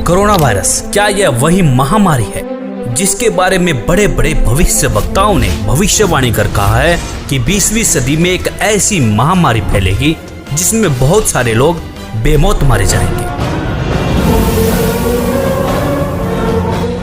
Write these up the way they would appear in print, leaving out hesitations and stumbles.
Corona virus क्या यह वही महामारी है जिसके बारे में बड़े बड़े भविष्य वक्ताओं ने भविष्यवाणी कर कहा है कि 20वीं सदी में एक ऐसी महामारी फैलेगी जिसमें बहुत सारे लोग बेमौत मारे जाएंगे।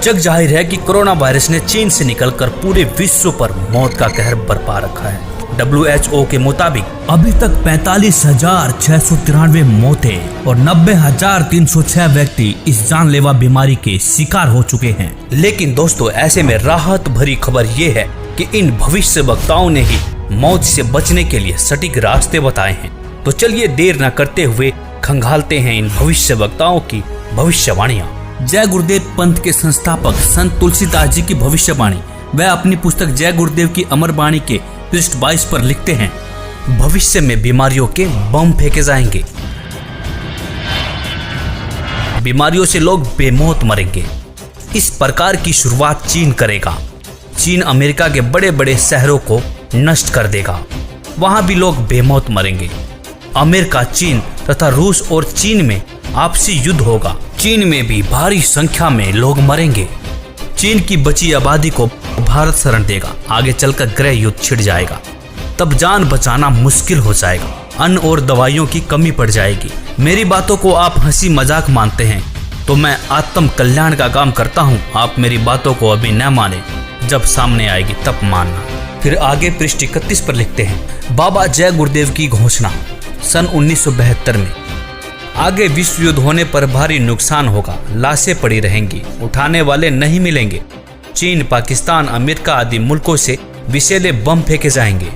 जग जाहिर है कि कोरोना वायरस ने चीन से निकलकर पूरे विश्व पर मौत का कहर बरपा रखा है। WHO के मुताबिक अभी तक 45,693 मौतें और 90,306 व्यक्ति इस जानलेवा बीमारी के शिकार हो चुके हैं। लेकिन दोस्तों, ऐसे में राहत भरी खबर ये है कि इन भविष्य वक्ताओं ने ही मौत से बचने के लिए सटीक रास्ते बताए हैं। तो चलिए देर न करते हुए खंगालते हैं इन भविष्य वक्ताओं की भविष्यवाणियां। जय गुरुदेव पंथ के संस्थापक संत तुलसीदास जी की भविष्यवाणी। वह अपनी पुस्तक जय गुरुदेव की अमर वाणी के पृष्ठ 22 पर लिखते हैं, भविष्य में बीमारियों के बम फेंके जाएंगे, बीमारियों से लोग बेमौत मरेंगे। इस प्रकार की शुरुआत चीन करेगा। चीन अमेरिका के बड़े बड़े शहरों को नष्ट कर देगा, वहां भी लोग बेमौत मरेंगे। अमेरिका, चीन तथा रूस और चीन में आपसी युद्ध होगा। चीन में भी भारी संख्या में लोग मरेंगे। चीन की बची आबादी को भारत शरण देगा। आगे चलकर गृह युद्ध छिड़ जाएगा, तब जान बचाना मुश्किल हो जाएगा। अन्न और दवाइयों की कमी पड़ जाएगी। मेरी बातों को आप हंसी मजाक मानते हैं तो मैं आत्म कल्याण का काम करता हूँ। आप मेरी बातों को अभी न माने, जब सामने आएगी तब मानना। फिर आगे पृष्ठ 31 पर लिखते हैं, बाबा जय गुरुदेव की घोषणा सन 1972 में। आगे विश्व युद्ध होने पर भारी नुकसान होगा, लाशें पड़ी रहेंगी, उठाने वाले नहीं मिलेंगे। चीन, पाकिस्तान, अमेरिका आदि मुल्कों से विषैले बम फेंके जाएंगे।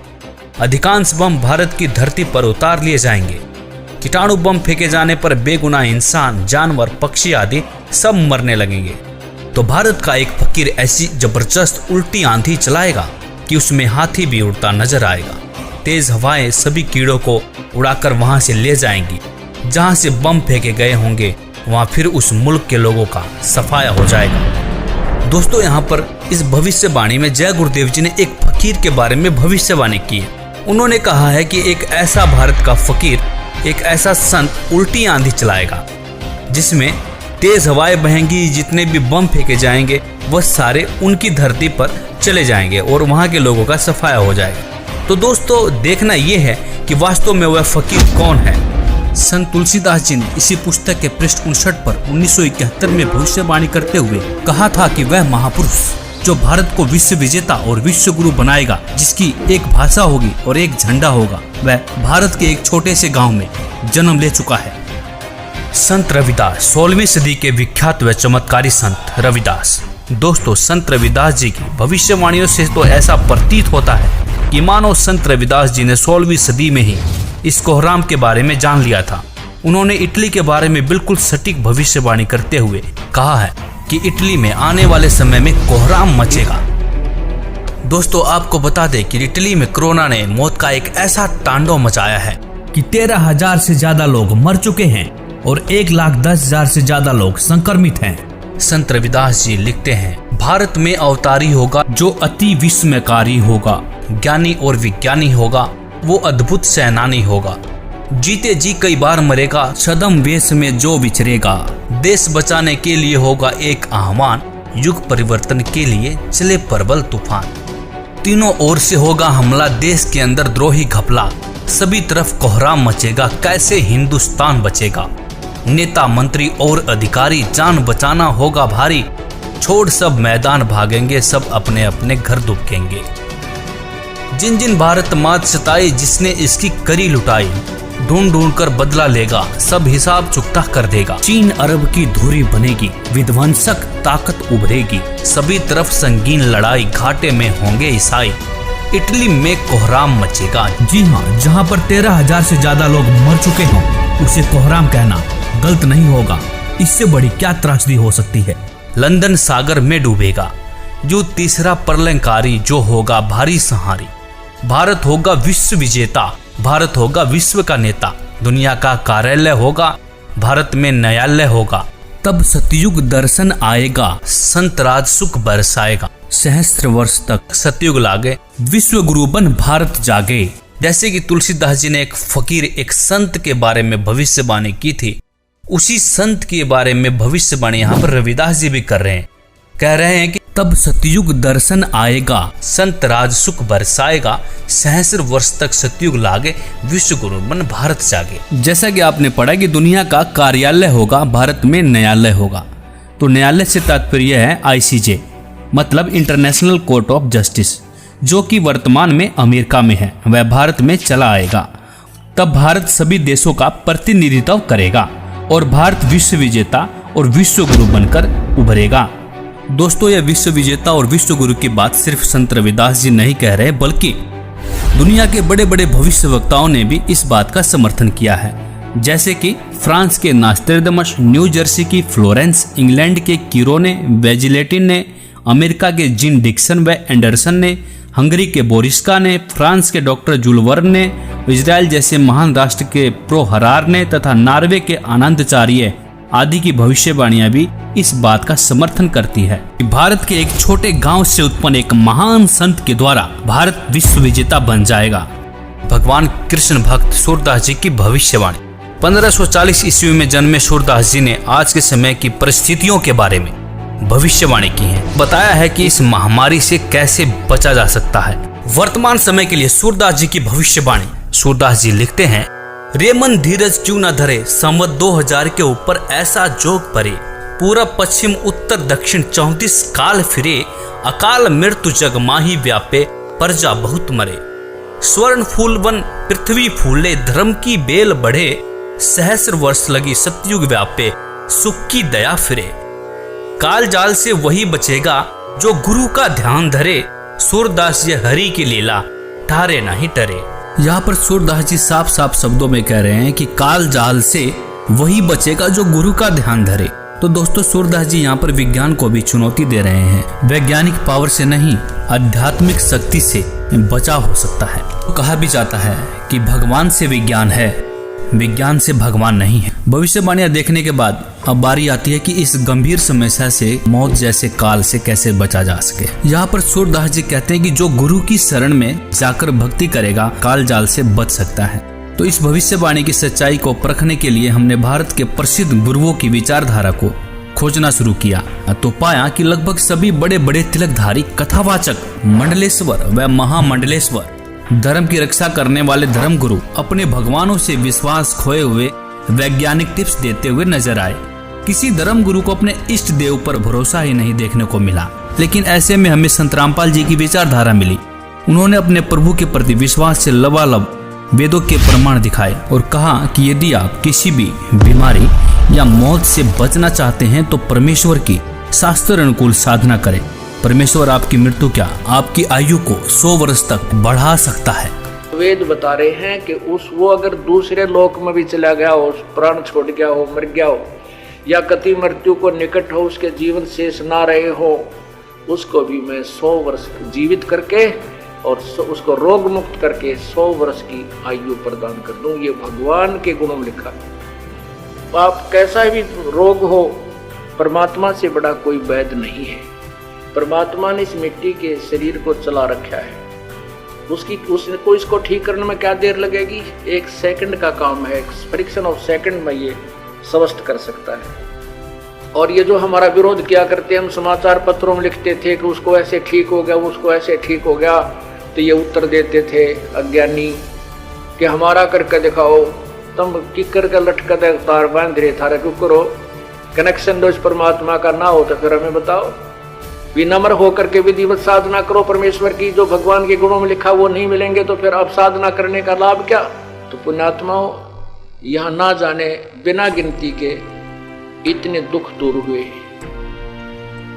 अधिकांश बम भारत की धरती पर उतार लिए जाएंगे। कीटाणु बम फेंके जाने पर बेगुनाह इंसान, जानवर, पक्षी आदि सब मरने लगेंगे। तो भारत का एक फकीर ऐसी जबरदस्त उल्टी आंधी चलाएगा कि उसमें हाथी भी उड़ता नजर आएगा। तेज हवाएं सभी कीड़ों को उड़ाकर वहां से ले जाएंगी। जहां से बम फेंके गए होंगे वहां फिर उस मुल्क के लोगों का सफाया हो जाएगा। दोस्तों, यहाँ पर इस भविष्यवाणी में जय गुरुदेव जी ने एक फकीर के बारे में भविष्यवाणी की है। उन्होंने कहा है कि एक ऐसा भारत का फकीर, एक ऐसा संत उल्टी आंधी चलाएगा जिसमें तेज हवाएं बहेंगी। जितने भी बम फेंके जाएंगे वह सारे उनकी धरती पर चले जाएंगे और वहां के लोगों का सफाया हो जाएगा। तो दोस्तों, देखना यह है कि वास्तव में वह फकीर कौन है। संत तुलसीदास जी ने इसी पुस्तक के पृष्ठ 59 पर 1971 में भविष्यवाणी करते हुए कहा था कि वह महापुरुष जो भारत को विश्व विजेता और विश्व गुरु बनाएगा, जिसकी एक भाषा होगी और एक झंडा होगा, वह भारत के एक छोटे से गांव में जन्म ले चुका है। संत रविदास, 16वीं सदी के विख्यात व चमत्कारी संत रविदास। दोस्तों, संत रविदास जी की भविष्यवाणियों से तो ऐसा प्रतीत होता है कि मानो संत रविदास जी ने 16वीं सदी में ही इस कोहराम के बारे में जान लिया था। उन्होंने इटली के बारे में बिल्कुल सटीक भविष्यवाणी करते हुए कहा है कि इटली में आने वाले समय में कोहराम मचेगा। दोस्तों, आपको बता दें कि इटली में कोरोना ने मौत का एक ऐसा तांडव मचाया है कि 13,000 से ज्यादा लोग मर चुके हैं और 1,10,000 से ज्यादा लोग संक्रमित हैं। संत रविदास जी लिखते हैं, भारत में अवतारी होगा जो अति विस्मयकारी होगा, ज्ञानी और विज्ञानी होगा, वो अद्भुत सेनानी होगा। जीते जी कई बार मरेगा, छद्म वेश में जो विचरेगा। देश बचाने के लिए होगा एक आह्वान, युग परिवर्तन के लिए चले प्रबल तूफान। तीनों ओर से होगा हमला, देश के अंदर द्रोही घपला। सभी तरफ कोहराम मचेगा, कैसे हिंदुस्तान बचेगा। नेता, मंत्री और अधिकारी, जान बचाना होगा भारी। छोड़ सब मैदान भागेंगे, सब अपने अपने घर दुबकेंगे। जिन जिन भारत मात सताई, जिसने इसकी करी लुटाई, ढूंढ ढूंढ कर बदला लेगा, सब हिसाब चुकता कर देगा। चीन अरब की धुरी बनेगी, विध्वंसक ताकत उभरेगी। सभी तरफ संगीन लड़ाई, घाटे में होंगे ईसाई। इटली में कोहराम मचेगा। जी हाँ, जहाँ पर 13,000 से ज्यादा लोग मर चुके हों, उसे कोहराम कहना गलत नहीं होगा। इससे बड़ी क्या त्रासदी हो सकती है। लंदन सागर में डूबेगा। जो तीसरा प्रलयंकारी, जो होगा भारी संहारी। भारत होगा विश्व विजेता, भारत होगा विश्व का नेता। दुनिया का कार्यालय होगा, भारत में न्यायालय होगा। तब सतयुग दर्शन आएगा, संत राज सुख बरसाएगा। सहस्त्र वर्ष तक सतयुग लागे, विश्व गुरु बन भारत जागे। जैसे कि तुलसीदास जी ने एक फकीर, एक संत के बारे में भविष्यवाणी की थी, उसी संत के बारे में भविष्यवाणी यहाँ पर रविदास जी भी कर रहे हैं। कह रहे हैं कि तब सतयुग दर्शन आएगा, संत राज सुख बरसाएगा, सहस्र वर्ष तक सतयुग लागे, विश्व गुरु मन भारत जागे। जैसा कि आपने पढ़ा कि दुनिया का कार्यालय होगा, भारत में न्यायालय होगा। तो न्यायालय से तात्पर्य है ICJ, मतलब इंटरनेशनल कोर्ट ऑफ जस्टिस, जो कि वर्तमान में अमेरिका में है, वह भारत में चला आएगा। तब भारत सभी देशों का प्रतिनिधित्व करेगा और भारत विश्व विजेता और विश्व गुरु बनकर उभरेगा। दोस्तों, यह विश्व विजेता और विश्व गुरु की बात सिर्फ संत रविदास जी नहीं कह रहे, बल्कि दुनिया के बड़े बड़े भविष्यवक्ताओं ने भी इस बात का समर्थन किया है। जैसे कि फ्रांस के नास्ट्रेडमस, न्यू जर्सी की फ्लोरेंस, इंग्लैंड के किरोने, वेजिलेटिन ने, अमेरिका के जिन डिक्सन व एंडरसन ने, हंगरी के बोरिस्का ने, फ्रांस के डॉक्टर जुलवर्न ने, इजराइल जैसे महान राष्ट्र के प्रोहरार ने तथा नॉर्वे के आनंदचार्य आदि की भविष्यवाणियां भी इस बात का समर्थन करती है कि भारत के एक छोटे गांव से उत्पन्न एक महान संत के द्वारा भारत विश्व विजेता बन जाएगा। भगवान कृष्ण भक्त सूरदास जी की भविष्यवाणी। 1540 ईस्वी में जन्मे सूरदास जी ने आज के समय की परिस्थितियों के बारे में भविष्यवाणी की है। बताया है कि इस महामारी से कैसे बचा जा सकता है। वर्तमान समय के लिए सूरदास जी की भविष्यवाणी। सूरदास जी लिखते हैं, रे मन धीरज क्यों न धरे, संवत 2000 के ऊपर ऐसा जोग परे, पूरब पश्चिम उत्तर दक्षिण 34 काल फिरे, अकाल मृत्यु जग माही व्यापे, प्रजा बहुत मरे। स्वर्ण फूल वन पृथ्वी फूले, धर्म की बेल बढ़े, सहस्र वर्ष लगी सतयुग व्यापे, सुख की दया फिरे। काल जाल से वही बचेगा जो गुरु का ध्यान धरे, सूरदास ये हरि की लीला ठारे नहीं टरे। यहाँ पर सूरदास जी साफ साफ शब्दों में कह रहे हैं कि काल जाल से वही बचेगा जो गुरु का ध्यान धरे। तो दोस्तों, सूरदास जी यहाँ पर विज्ञान को भी चुनौती दे रहे हैं। वैज्ञानिक पावर से नहीं, आध्यात्मिक शक्ति से बचाव हो सकता है। तो कहा भी जाता है कि भगवान से विज्ञान है, विज्ञान से भगवान नहीं है। भविष्यवाणियां देखने के बाद अब बारी आती है कि इस गंभीर समस्या से, मौत जैसे काल से कैसे बचा जा सके। यहाँ पर सूरदास जी कहते हैं कि जो गुरु की शरण में जाकर भक्ति करेगा, काल जाल से बच सकता है। तो इस भविष्यवाणी की सच्चाई को परखने के लिए हमने भारत के प्रसिद्ध गुरुओं की विचारधारा को खोजना शुरू किया तो पाया कि लगभग सभी बड़े बड़े तिलकधारी, कथावाचक, मंडलेश्वर व महामंडलेश्वर, धर्म की रक्षा करने वाले धर्म गुरु अपने भगवानों से विश्वास खोए हुए वैज्ञानिक टिप्स देते हुए नजर आए। किसी धर्म गुरु को अपने इष्ट देव पर भरोसा ही नहीं देखने को मिला। लेकिन ऐसे में हमें संत रामपाल जी की विचारधारा मिली। उन्होंने अपने प्रभु के प्रति विश्वास से लबालब वेदों के प्रमाण दिखाए और कहा कि यदि आप किसी भी बीमारी या मौत से बचना चाहते हैं तो परमेश्वर की शास्त्र अनुकूल साधना करें। परमेश्वर आपकी मृत्यु क्या, आपकी आयु को 100 वर्ष तक बढ़ा सकता है। वेद बता रहे हैं कि वो अगर दूसरे लोक में भी चला गया हो, प्राण छोड़ गया हो, मर गया हो, या कति मृत्यु को निकट हो, उसके जीवन शेष ना रहे हो, उसको भी मैं 100 वर्ष जीवित करके और उसको रोग मुक्त करके 100 वर्ष की आयु प्रदान कर दूं। ये भगवान के गुणों में लिखा है। आप कैसा भी रोग हो, परमात्मा से बड़ा कोई वैद्य नहीं है। परमात्मा ने इस मिट्टी के शरीर को चला रखा है। उसको इसको ठीक करने में क्या देर लगेगी? 1 सेकंड का काम है। फ्रिक्शन ऑफ सेकंड में ये स्वस्थ कर सकता है। और ये जो हमारा विरोध किया करते, हम समाचार पत्रों में लिखते थे कि उसको ऐसे ठीक हो गया, उसको ऐसे ठीक हो गया, तो ये उत्तर देते थे अज्ञानी कि हमारा करके दिखाओ, तुम किकर का लटका तार बांध रहे थारा क्यों करो, कनेक्शन दो इस परमात्मा का ना हो तो फिर हमें बताओ। विनम्र होकर के विधिवत साधना करो परमेश्वर की। जो भगवान के गुणों में लिखा वो नहीं मिलेंगे तो फिर अब साधना करने का लाभ क्या? तो पुण्यात्माओं, यहाँ ना जाने बिना गिनती के इतने दुख दूर हुए,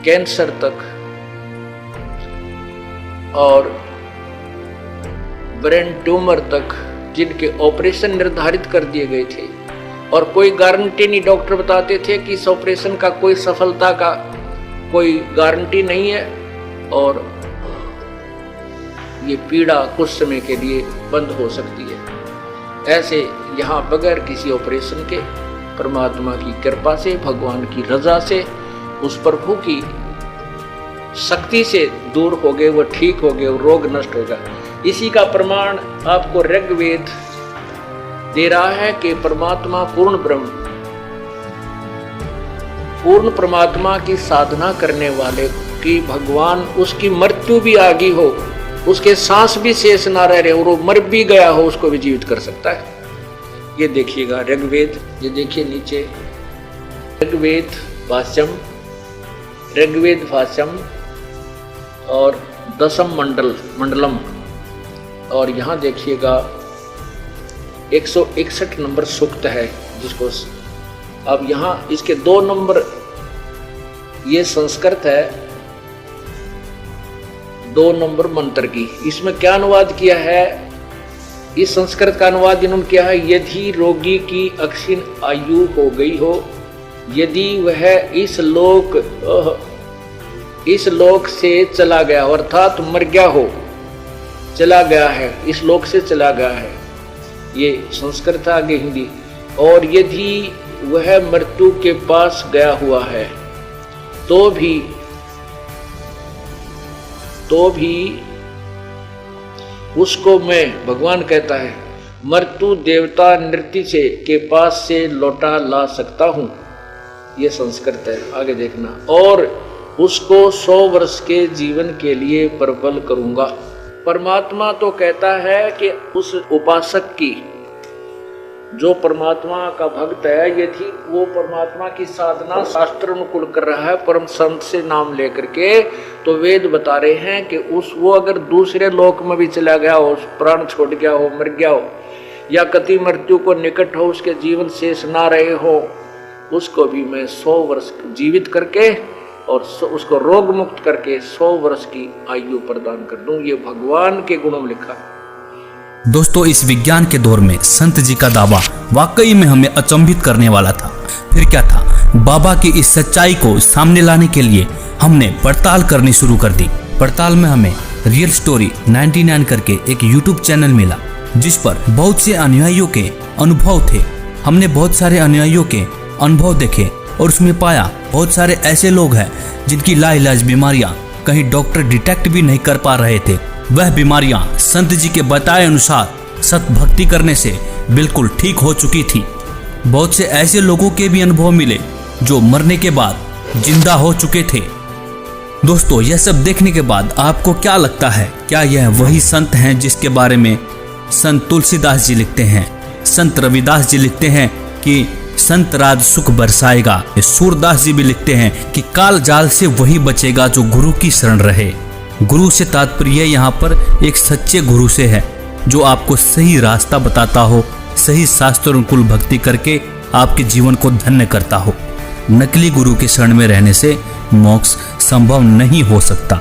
कैंसर तक और ब्रेन ट्यूमर तक, जिनके ऑपरेशन निर्धारित कर दिए गए थे और कोई गारंटी नहीं। डॉक्टर बताते थे कि इस ऑपरेशन का कोई सफलता का कोई गारंटी नहीं है और ये पीड़ा कुछ समय के लिए बंद हो सकती है। ऐसे यहाँ बगैर किसी ऑपरेशन के परमात्मा की कृपा से, भगवान की रजा से, उस प्रभु की शक्ति से दूर हो गए, वो ठीक हो गए, वो रोग नष्ट होगा। इसी का प्रमाण आपको ऋग्वेद दे रहा है कि परमात्मा पूर्ण ब्रह्म पूर्ण परमात्मा की साधना करने वाले की भगवान उसकी मृत्यु भी आ गई हो, उसके सांस भी शेष ना रह रहे और वो मर भी गया हो, उसको भी जीवित कर सकता है। ये देखिएगा ऋग्वेद, ये देखिए नीचे ऋग्वेद भाष्यम और दशम मंडलम, और यहाँ देखिएगा 161 नंबर सूक्त है, जिसको अब यहाँ इसके 2 नंबर, ये संस्कृत है, 2 नंबर मंत्र की। इसमें क्या अनुवाद किया है, इस संस्कृत का अनुवाद इन्होंने किया है, यदि रोगी की अक्षीण आयु हो गई हो, यदि वह इस लोक से चला गया, अर्थात मर गया हो, चला गया है, इस लोक से चला गया है, ये संस्कृत आगे हिंदी। और यदि वह मृत्यु के पास गया हुआ है तो भी उसको मैं, भगवान कहता है, मृत्यु देवता नृत्य से के पास से लौटा ला सकता हूं। ये संस्कृत है, आगे देखना। और उसको 100 वर्ष के जीवन के लिए प्रबल करूंगा। परमात्मा तो कहता है कि उस उपासक की, जो परमात्मा का भक्त है, यदि वो परमात्मा की साधना शास्त्र अनुकूल कर रहा है, परम संत से नाम लेकर के, तो वेद बता रहे हैं कि वो अगर दूसरे लोक में भी चला गया हो, प्राण छोड़ गया हो, मर गया हो, या कति मृत्यु को निकट हो, उसके जीवन शेष ना रहे हो, उसको भी मैं 100 वर्ष जीवित करके और उसको रोग मुक्त करके 100 वर्ष की आयु प्रदान कर दूं। ये भगवान के गुणों में लिखा है। दोस्तों, इस विज्ञान के दौर में संत जी का दावा वाकई में हमें अचंभित करने वाला था। फिर क्या था, बाबा की इस सच्चाई को सामने लाने के लिए हमने पड़ताल करनी शुरू कर दी। पड़ताल में हमें रियल स्टोरी 99 करके एक यूट्यूब चैनल मिला, जिस पर बहुत से अनुयायियों के अनुभव थे। हमने बहुत सारे अनुयायियों के अनुभव देखे और उसमें पाया बहुत सारे ऐसे लोग हैं जिनकी लाइलाज बीमारियां कहीं डॉक्टर डिटेक्ट भी नहीं कर पा रहे थे। वह बीमारियां संत जी के बताए अनुसार सत भक्ति करने से बिल्कुल ठीक हो चुकी थी। बहुत से ऐसे लोगों के भी अनुभव मिले जो मरने के बाद जिंदा हो चुके थे। दोस्तों, यह सब देखने के बाद आपको क्या लगता है, क्या यह वही संत हैं जिसके बारे में संत तुलसीदास जी लिखते हैं, संत रविदास जी लिखते हैं कि संत राज सुख बरसाएगा? सूरदास जी भी लिखते हैं कि काल जाल से वही बचेगा जो गुरु की शरण रहे। गुरु से तात्पर्य यहाँ पर एक सच्चे गुरु से है, जो आपको सही रास्ता बताता हो, सही शास्त्र अनुकूल भक्ति करके आपके जीवन को धन्य करता हो। नकली गुरु के शरण में रहने से मोक्ष संभव नहीं हो सकता।